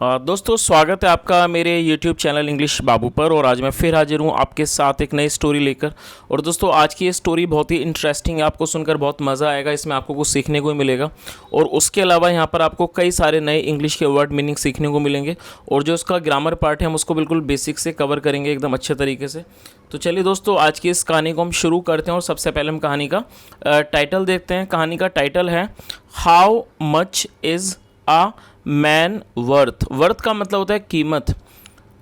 दोस्तों स्वागत है आपका मेरे YouTube चैनल इंग्लिश बाबू पर। और आज मैं फिर हाजिर हूँ आपके साथ एक नई स्टोरी लेकर। और दोस्तों आज की ये स्टोरी बहुत ही इंटरेस्टिंग है, आपको सुनकर बहुत मज़ा आएगा, इसमें आपको कुछ सीखने को मिलेगा। और उसके अलावा यहाँ पर आपको कई सारे नए इंग्लिश के वर्ड मीनिंग सीखने को मिलेंगे। और जो उसका ग्रामर पार्ट है हम उसको बिल्कुल बेसिक से कवर करेंगे एकदम अच्छे तरीके से। तो चलिए दोस्तों आज की इस कहानी को हम शुरू करते हैं। और सबसे पहले हम कहानी का टाइटल देखते हैं। कहानी का टाइटल है how much is uh man worth. Worth का मतलब होता है कीमत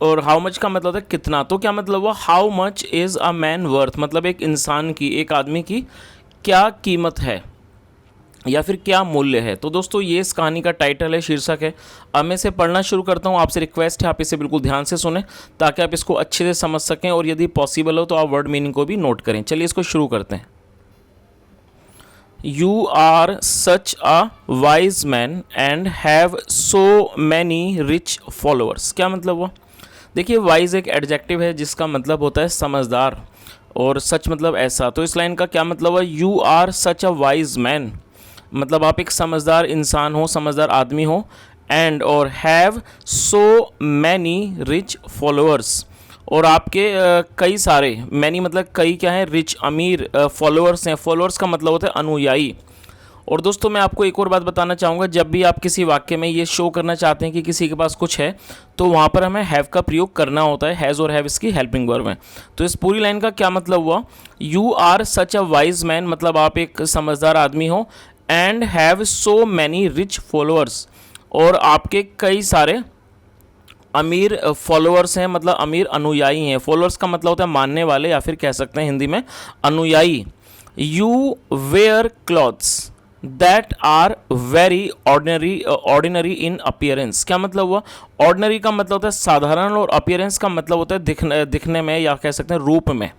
और हाउ मच का मतलब होता है कितना। तो क्या मतलब हुआ, how much is a man worth, मतलब एक इंसान की, एक आदमी की क्या कीमत है या फिर क्या मूल्य है। तो दोस्तों ये इस कहानी का टाइटल है, शीर्षक है। अब मैं इसे पढ़ना शुरू करता हूँ। आपसे रिक्वेस्ट है आप इसे बिल्कुल ध्यान से सुने ताकि आप इसको अच्छे से समझ सकें और यदि पॉसिबल हो तो आप वर्ड मीनिंग को भी नोट करें। चलिए इसको शुरू करते हैं। You are such a wise man and have so many rich followers। क्या मतलब हुआ, देखिए वाइज एक एडजेक्टिव है जिसका मतलब होता है समझदार और सच मतलब ऐसा। तो इस लाइन का क्या मतलब हुआ, you are such a wise man, मतलब आप एक समझदार इंसान हो, समझदार आदमी हो। एंड और have so many rich followers, और आपके कई सारे, मैनी मतलब कई क्या है, रिच अमीर फॉलोअर्स हैं। फॉलोअर्स का मतलब होता है अनुयायी। और दोस्तों मैं आपको एक और बात बताना चाहूँगा, जब भी आप किसी वाक्य में ये शो करना चाहते हैं कि किसी के पास कुछ है तो वहाँ पर हमें हैव का प्रयोग करना होता है। हैज़ और हैव इसकी हेल्पिंग वर्ब है। तो इस पूरी लाइन का क्या मतलब हुआ, you are such a wise man, मतलब आप एक समझदार आदमी हो। And have so many rich followers, और आपके कई सारे अमीर फॉलोअर्स हैं, मतलब अमीर अनुयायी हैं। फॉलोअर्स का मतलब होता है मानने वाले या फिर कह सकते हैं हिंदी में अनुयायी। You wear clothes that are very ordinary in appearance. क्या मतलब हुआ, ऑर्डिनरी का मतलब होता है साधारण और अपीयरेंस का मतलब होता है दिखने में या कह सकते हैं रूप में।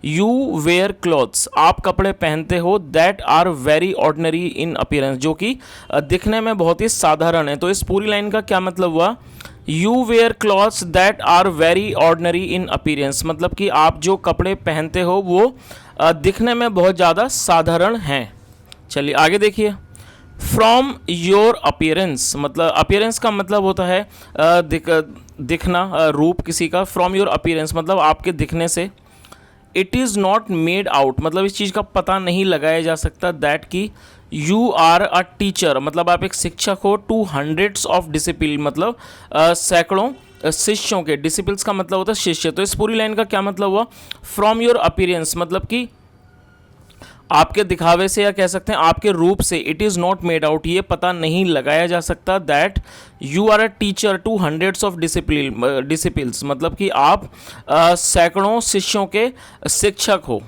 यू वेयर क्लॉथ्स, आप कपड़े पहनते हो, that are very ordinary in appearance, जो कि दिखने में बहुत ही साधारण है। तो इस पूरी लाइन का क्या मतलब हुआ, you wear clothes that are very ordinary in appearance, मतलब कि आप जो कपड़े पहनते हो वो दिखने में बहुत ज़्यादा साधारण हैं। चलिए आगे देखिए। फ्रॉम योर अपीयरेंस, मतलब अपीयरेंस का मतलब होता है दिखना, रूप किसी का। फ्रॉम योर अपीयरेंस मतलब आपके दिखने से। It is not made out, मतलब इस चीज़ का पता नहीं लगाया जा सकता, दैट की यू आर अ टीचर, मतलब आप एक शिक्षक हो। टू हंड्रेड्स ऑफ डिसिपल, मतलब सैकड़ों शिष्यों के। डिसिपल्स का मतलब होता है शिष्य। तो इस पूरी लाइन का क्या मतलब हुआ, फ्रॉम योर अपीयरेंस मतलब कि आपके दिखावे से या कह सकते हैं आपके रूप से। It is not made out, ये पता नहीं लगाया जा सकता, that you are a teacher to hundreds of disciples, मतलब कि आप सैकड़ों शिष्यों के शिक्षक हो।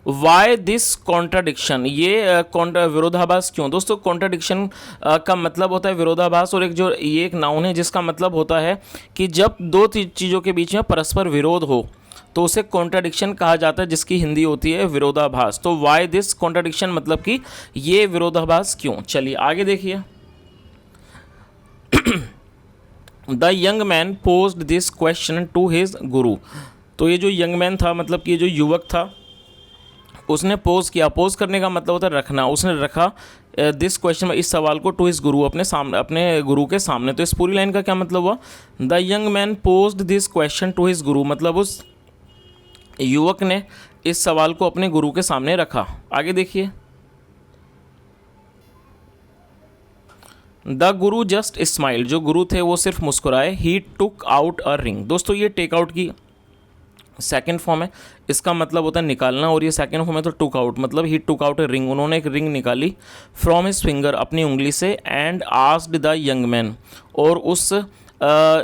वाई दिस कॉन्ट्राडिक्शन, ये विरोधाभास क्यों। दोस्तों कॉन्ट्राडिक्शन का मतलब होता है विरोधाभास, और ये एक नाउन है जिसका मतलब होता है कि जब दो चीज़ों के बीच में परस्पर विरोध हो तो उसे कॉन्ट्राडिक्शन कहा जाता है, जिसकी हिंदी होती है विरोधाभास। तो वाई दिस कॉन्ट्राडिक्शन मतलब कि ये विरोधाभास क्यों। चलिए आगे देखिए। The young man posed this question to his guru. तो ये जो यंग मैन था, मतलब कि ये जो युवक था, उसने पोज किया। पोज करने का मतलब होता है रखना। उसने रखा दिस क्वेश्चन, इस सवाल को, टू हिज गुरु, अपने सामने, अपने गुरु के सामने। तो इस पूरी लाइन का क्या मतलब हुआ, the young man posed this question to his guru, मतलब उस युवक ने इस सवाल को अपने गुरु के सामने रखा। आगे देखिए। द गुरु जस्ट स्माइल, जो गुरु थे वो सिर्फ मुस्कुराए। ही टुक आउट अ रिंग। दोस्तों ये टेक आउट की सेकेंड फॉर्म है, इसका मतलब होता है निकालना, और ये सेकेंड फॉर्म है तो टुक आउट, मतलब ही टुक आउट ए रिंग, उन्होंने एक रिंग निकाली फ्रॉम हिज फिंगर, अपनी उंगली से। And asked the young man, और उस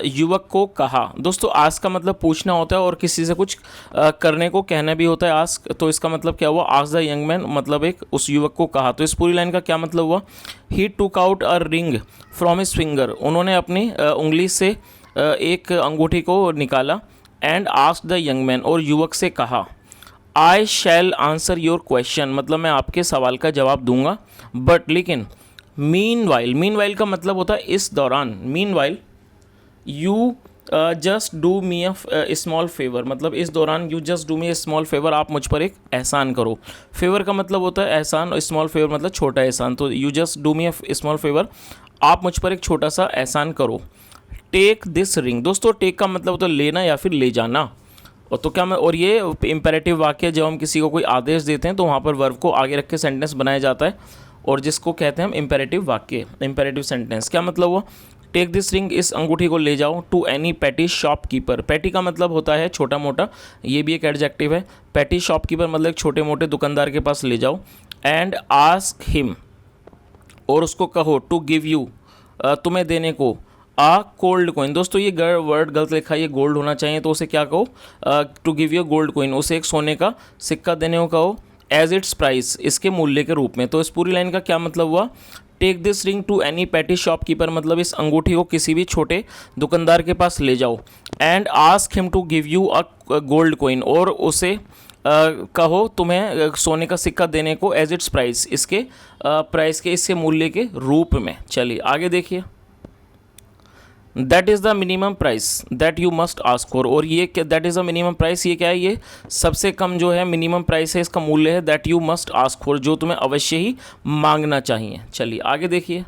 युवक को कहा। दोस्तों आस्क का मतलब पूछना होता है और किसी से कुछ करने को कहना भी होता है आस्क। तो इसका मतलब क्या हुआ, आस्क द यंग मैन, मतलब एक उस युवक को कहा। तो इस पूरी लाइन का क्या मतलब हुआ, he took out a ring from his finger, उन्होंने अपनी उंगली से एक अंगूठी को निकाला। And asked the young man, और युवक से कहा, I shall answer your question, मतलब मैं आपके सवाल का जवाब दूंगा, बट लेकिन मीन वाइल का मतलब होता है इस दौरान। Mean while you just do me a small favour, मतलब इस दौरान you just do me a small favour, आप मुझ पर एक एहसान करो। फेवर का मतलब होता है एहसान, और स्मॉल फेवर मतलब छोटा एहसान। तो you just do me a small favour, आप मुझ पर एक छोटा सा एहसान करो। टेक दिस रिंग, दोस्तों टेक का मतलब होता है लेना या फिर ले जाना। और तो क्या मैं, और ये इम्पेरेटिव वाक्य जब हम किसी को कोई आदेश देते हैं तो वहाँ पर वर्ब को आगे रख के सेंटेंस बनाया जाता है, और जिसको कहते हैं हम इम्पेरेटिव वाक्य, इम्पेरेटिव सेंटेंस। क्या मतलब हुआ, टेक दिस रिंग, इस अंगूठी को ले जाओ, to any petty shopkeeper. Petty का मतलब होता है छोटा मोटा, ये भी एक एडजेक्टिव है। पैटी शॉपकीपर मतलब एक छोटे मोटे दुकानदार के पास ले जाओ। एंड आस्क हिम, और उसको कहो, टू गिव यू, तुम्हें देने को, आ कोल्ड कोइन। दोस्तों ये वर्ड गलत लिखा है, ये गोल्ड होना चाहिए, तो उसे क्या कहो, to give you gold coin, उसे एक सोने का सिक्का देने को कहो, एज इट्स प्राइस, इसके मूल्य के रूप में। तो इस पूरी लाइन का क्या मतलब हुआ, take this ring to any petty shopkeeper, मतलब इस अंगूठी को किसी भी छोटे दुकानदार के पास ले जाओ। And ask him to give you a gold coin, और उसे कहो तुम्हें सोने का सिक्का देने को, एज इट्स प्राइस, इसके प्राइस के, इसके मूल्य के रूप में। चलिए आगे देखिए, that is the minimum price that you must ask for, और ये that is the minimum price, ये क्या है, ये सबसे कम जो है मिनिमम प्राइस है, इसका मूल्य है that you must ask for, जो तुम्हें अवश्य ही मांगना चाहिए। चलिए आगे देखिए,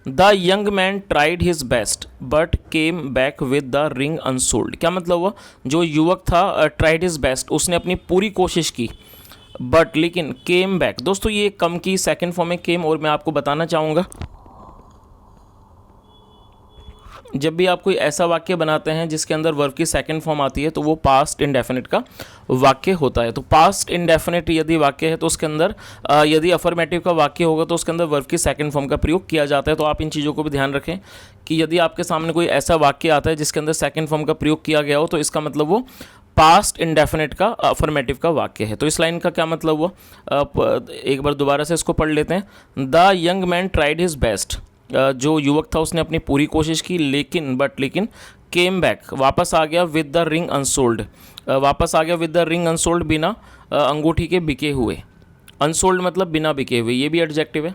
the young man tried his best but came back with the ring unsold. क्या मतलब हुआ, जो युवक था ट्राइड हिज बेस्ट, उसने अपनी पूरी कोशिश की, बट लेकिन केम बैक, दोस्तों ये कम की सेकेंड फॉर्म में केम, और मैं आपको बताना चाहूँगा जब भी आप कोई ऐसा वाक्य बनाते हैं जिसके अंदर वर्ब की सेकंड फॉर्म आती है तो वो पास्ट इंडेफिनिट का वाक्य होता है। तो पास्ट इंडेफिनिट यदि वाक्य है तो उसके अंदर यदि अफर्मेटिव का वाक्य होगा तो उसके अंदर वर्ब की सेकंड फॉर्म का प्रयोग किया जाता है। तो आप इन चीज़ों को भी ध्यान रखें कि यदि आपके सामने कोई ऐसा वाक्य आता है जिसके अंदर सेकंड फॉर्म का प्रयोग किया गया हो तो इसका मतलब वो पास्ट इंडेफिनिट का अफर्मेटिव का वाक्य है। तो इस लाइन का क्या मतलब हुआ, एक बार दोबारा से इसको पढ़ लेते हैं। The young man tried his best, जो युवक था उसने अपनी पूरी कोशिश की, लेकिन केम बैक, वापस आ गया विद द रिंग अनसोल्ड, वापस आ गया विद द रिंग अनसोल्ड, बिना अंगूठी के बिके हुए। अनसोल्ड मतलब बिना बिके हुए, ये भी एडजेक्टिव है।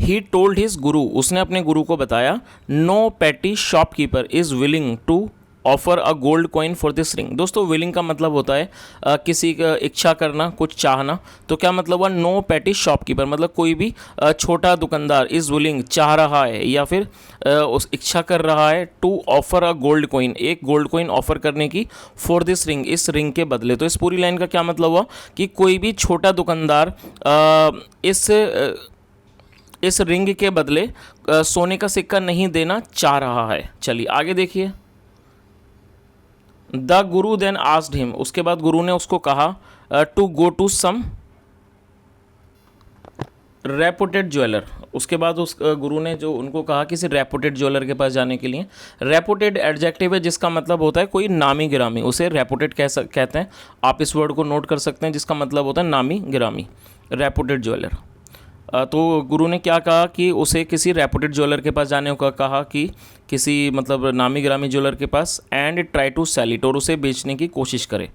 ही टोल्ड हिज गुरु, उसने अपने गुरु को बताया, no petty shopkeeper is willing to offer a gold coin for this ring. दोस्तों विलिंग का मतलब होता है किसी का इच्छा करना, कुछ चाहना। तो क्या मतलब हुआ, नो पैटी शॉपकीपर मतलब कोई भी छोटा दुकानदार इज़ विलिंग चाह रहा है या फिर उस इच्छा कर रहा है, to offer a gold coin, एक गोल्ड कॉइन ऑफर करने की, फॉर दिस रिंग, इस रिंग के बदले। तो इस पूरी लाइन का क्या मतलब हुआ कि कोई भी छोटा दुकानदार इस रिंग के बदले सोने का सिक्का नहीं देना चाह रहा है। चलिए आगे देखिए, the Guru then asked him, उसके बाद गुरु ने उसको कहा, to go to some reputed jeweller. उसके बाद उस गुरु ने जो उनको कहा किसी रेपुटेड ज्वेलर के पास जाने के लिए। रेपुटेड एडजेक्टिव है जिसका मतलब होता है कोई नामी गिरामी, उसे रेपुटेड कहते हैं। आप इस वर्ड को नोट कर सकते हैं जिसका मतलब होता है नामी गिरामी, रेपुटेड ज्वेलर। तो गुरु ने क्या कहा कि उसे किसी रेपुटेड ज्वेलर के पास जाने को कहा, कि किसी मतलब नामी गिरामी ज्वेलर के पास, and try to sell it, और उसे बेचने की कोशिश करे।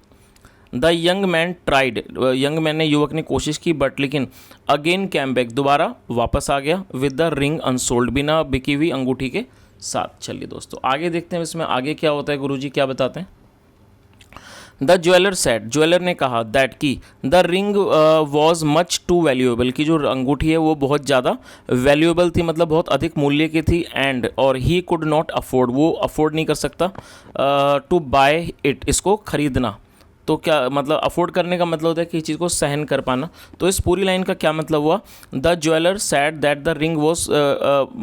The young man tried, young man ने, युवक ने कोशिश की, बट लेकिन अगेन कैम बैक, दोबारा वापस आ गया, विद द रिंग अनसोल्ड, बिना बिकी हुई अंगूठी के साथ। चलिए दोस्तों आगे देखते हैं इसमें आगे क्या होता है, गुरुजी क्या बताते हैं। द ज्वेलर सेड, ज्वेलर ने कहा, दैट की the ring was much too valuable, की जो अंगूठी है वो बहुत ज़्यादा वैल्यूएबल थी, मतलब बहुत अधिक मूल्य की थी, एंड और ही कुड नॉट अफोर्ड, वो अफोर्ड नहीं कर सकता, टू बाय इट, इसको खरीदना। तो क्या मतलब अफोर्ड करने का मतलब होता है कि चीज़ को सहन कर पाना। तो इस पूरी लाइन का क्या मतलब हुआ, the jeweller said that the ring was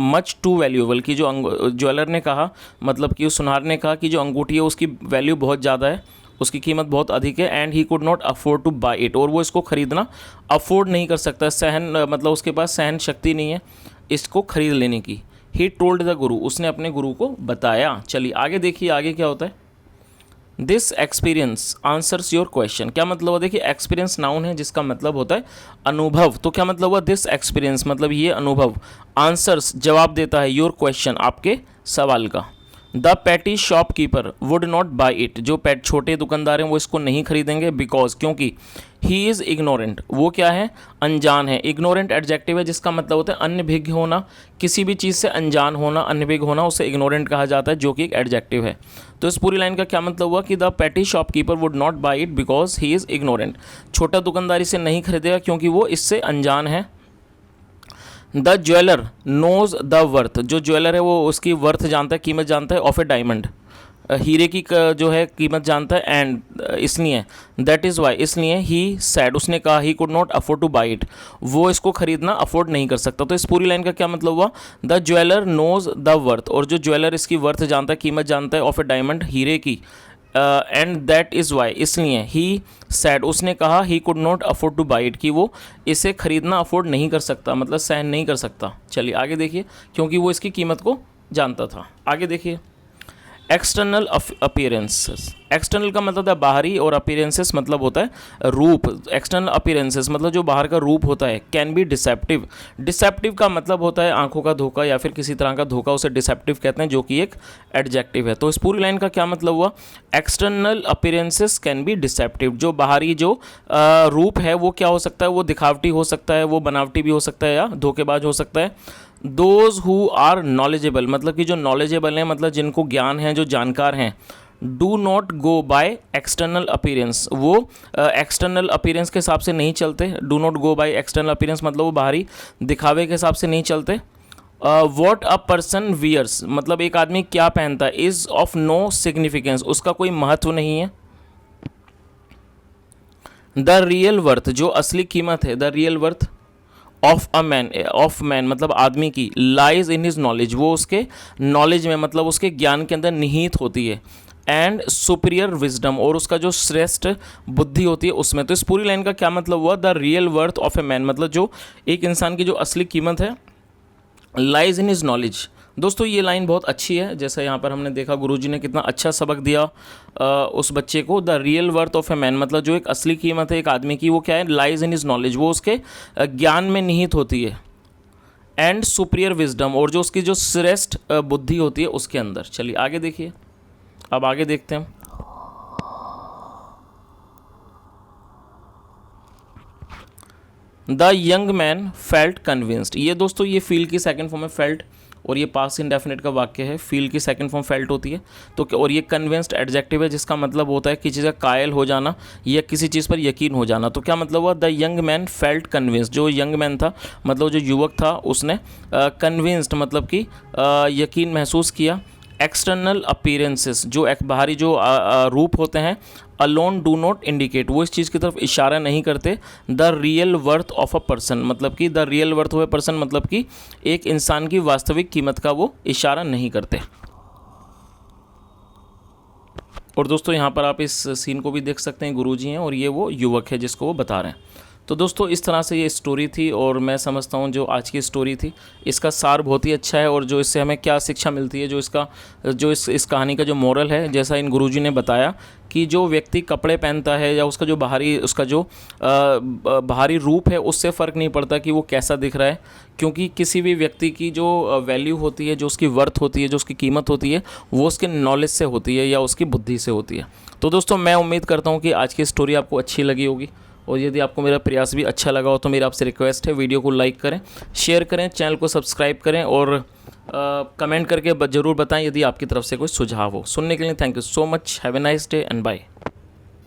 much too valuable, की जो ज्वेलर ने कहा, मतलब कि उस सुनार ने कहा कि जो अंगूठी है उसकी वैल्यू बहुत ज़्यादा है, उसकी कीमत बहुत अधिक है, and he could not afford two by it, और वो इसको खरीदना अफोर्ड नहीं कर सकता, सहन मतलब उसके पास सहन शक्ति नहीं है इसको खरीद लेने की। ही टोल्ड द गुरु, उसने अपने गुरु को बताया। चलिए आगे देखिए आगे क्या होता है। This experience answers your question, क्या मतलब हुआ, देखिए एक्सपीरियंस नाउन है जिसका मतलब होता है अनुभव। तो क्या मतलब हुआ, दिस एक्सपीरियंस मतलब ये अनुभव, आंसर्स जवाब देता है, योर क्वेश्चन आपके सवाल का। The petty shopkeeper would not buy it, जो छोटे दुकानदार हैं वो इसको नहीं खरीदेंगे, बिकॉज क्योंकि ही इज़ इग्नोरेंट, वो क्या है, अनजान है। इग्नोरेंट एडजेक्टिव है जिसका मतलब होता है अनभिज्ञ होना, किसी भी चीज़ से अनजान होना, अनभिज्ञ होना, उसे इग्नोरेंट कहा जाता है, जो कि एक एडजेक्टिव है। तो इस पूरी लाइन का क्या मतलब हुआ कि the petty shopkeeper would not buy it because he is ignorant, छोटा दुकानदार इसे नहीं खरीदेगा क्योंकि वो इससे अनजान है। The jeweller knows the worth, जो ज्वेलर है वो उसकी वर्थ जानता है, कीमत जानता है, ऑफ ए डायमंड, हीरे की जो है कीमत जानता है, एंड इसलिए दैट इज़ वाई, इसलिए ही सैड, उसने कहा he could not afford two by it, वो इसको खरीदना अफोर्ड नहीं कर सकता। तो इस पूरी लाइन का क्या मतलब हुआ, the jeweller knows the worth, और जो ज्वेलर इसकी वर्थ जानता है, कीमत जानता है, ऑफ ए डायमंड, हीरे की, एंड दैट इज़ वाई, इसलिए ही सैड, उसने कहा he could not afford two by it, कि वो इसे खरीदना अफोर्ड नहीं कर सकता, मतलब सहन नहीं कर सकता। चलिए आगे देखिए, क्योंकि वो इसकी कीमत को जानता था। आगे देखिए, एक्सटर्नल अपीयरेंसेस, एक्सटर्नल का मतलब है बाहरी, और अपीयरेंसेस मतलब होता है रूप। एक्सटर्नल अपीयरेंसेस मतलब जो बाहर का रूप होता है, कैन बी डिसेप्टिव, डिसेप्टिव का मतलब होता है आंखों का धोखा या फिर किसी तरह का धोखा, उसे डिसेप्टिव कहते हैं, जो कि एक एडजेक्टिव है। तो इस पूरी लाइन का क्या मतलब हुआ, external appearances can be deceptive, जो बाहरी जो रूप है वो क्या हो सकता है, वो दिखावटी हो सकता है, वो बनावटी भी हो सकता है या धोखेबाज हो सकता है। दोज हु आर नॉलेजेबल, मतलब कि जो नॉलेजेबल हैं, मतलब जिनको ज्ञान है, जो जानकार हैं, do not go by external appearance, वो एक्सटर्नल अपीयरेंस के हिसाब से नहीं चलते। Do not go by external appearance मतलब वो बाहरी दिखावे के हिसाब से नहीं चलते। वॉट अ पर्सन वियर्स, मतलब एक आदमी क्या पहनता है, इज़ ऑफ नो सिग्निफिकेंस, उसका कोई महत्व नहीं है। द रियल वर्थ, जो असली कीमत है, the real worth of a man, of man मतलब आदमी की, लाइज इन हिज नॉलेज, वो उसके नॉलेज में मतलब उसके ज्ञान के अंदर निहित होती है, एंड सुपीरियर विजडम, और उसका जो श्रेष्ठ बुद्धि होती है उसमें। तो इस पूरी लाइन का क्या मतलब हुआ, the real worth of a man, मतलब जो एक इंसान की जो असली कीमत है, लाइज इन हिज नॉलेज। दोस्तों ये लाइन बहुत अच्छी है, जैसा यहाँ पर हमने देखा गुरुजी ने कितना अच्छा सबक दिया उस बच्चे को। The real worth of a man मतलब जो एक असली कीमत है एक आदमी की, वो क्या है, लाइज इन हिज नॉलेज, वो उसके ज्ञान में निहित होती है, एंड सुपीरियर विजडम, और जो उसकी जो श्रेष्ठ बुद्धि होती है उसके अंदर। चलिए आगे देखिए, अब आगे देखते हैं। The young man felt convinced, ये दोस्तों ये फील की सेकंड फॉर्म है फेल्ट, और ये पास्ट इंडेफिनिट का वाक्य है, फील की सेकंड फॉर्म फेल्ट होती है। तो और ये कन्विंस्ड एडजेक्टिव है, जिसका मतलब होता है किसी चीज़ का कायल हो जाना या किसी चीज़ पर यकीन हो जाना। तो क्या मतलब हुआ, the young man felt convinced, जो यंग मैन था मतलब जो युवक था उसने कन्विंस्ड मतलब कि यकीन महसूस किया। एक्सटर्नल अपीयरेंसेस, जो एक बाहरी जो रूप होते हैं, अलोन डू नॉट इंडिकेट, वो इस चीज़ की तरफ इशारा नहीं करते। The real worth of a person मतलब कि the real worth of a person मतलब कि एक इंसान की वास्तविक कीमत का वो इशारा नहीं करते। और दोस्तों यहाँ पर आप इस सीन को भी देख सकते हैं, गुरुजी हैं और ये वो युवक है जिसको वो बता रहे हैं। तो दोस्तों इस तरह से ये स्टोरी थी, और मैं समझता हूँ जो आज की स्टोरी थी इसका सार बहुत ही अच्छा है, और जो इससे हमें क्या शिक्षा मिलती है, जो इसका जो इस कहानी का जो मोरल है, जैसा इन गुरुजी ने बताया कि जो व्यक्ति कपड़े पहनता है या उसका जो बाहरी रूप है उससे फ़र्क नहीं पड़ता कि वो कैसा दिख रहा है, क्योंकि किसी भी व्यक्ति की जो वैल्यू होती है, जो उसकी वर्थ होती है, जो उसकी कीमत होती है, वो उसके नॉलेज से होती है या उसकी बुद्धि से होती है। तो दोस्तों मैं उम्मीद करता हूँ कि आज की स्टोरी आपको अच्छी लगी होगी, और यदि आपको मेरा प्रयास भी अच्छा लगा हो तो मेरा आपसे रिक्वेस्ट है, वीडियो को लाइक करें, शेयर करें, चैनल को सब्सक्राइब करें, और कमेंट करके ज़रूर बताएं यदि आपकी तरफ से कोई सुझाव हो। सुनने के लिए thank you so much, have a nice day and bye.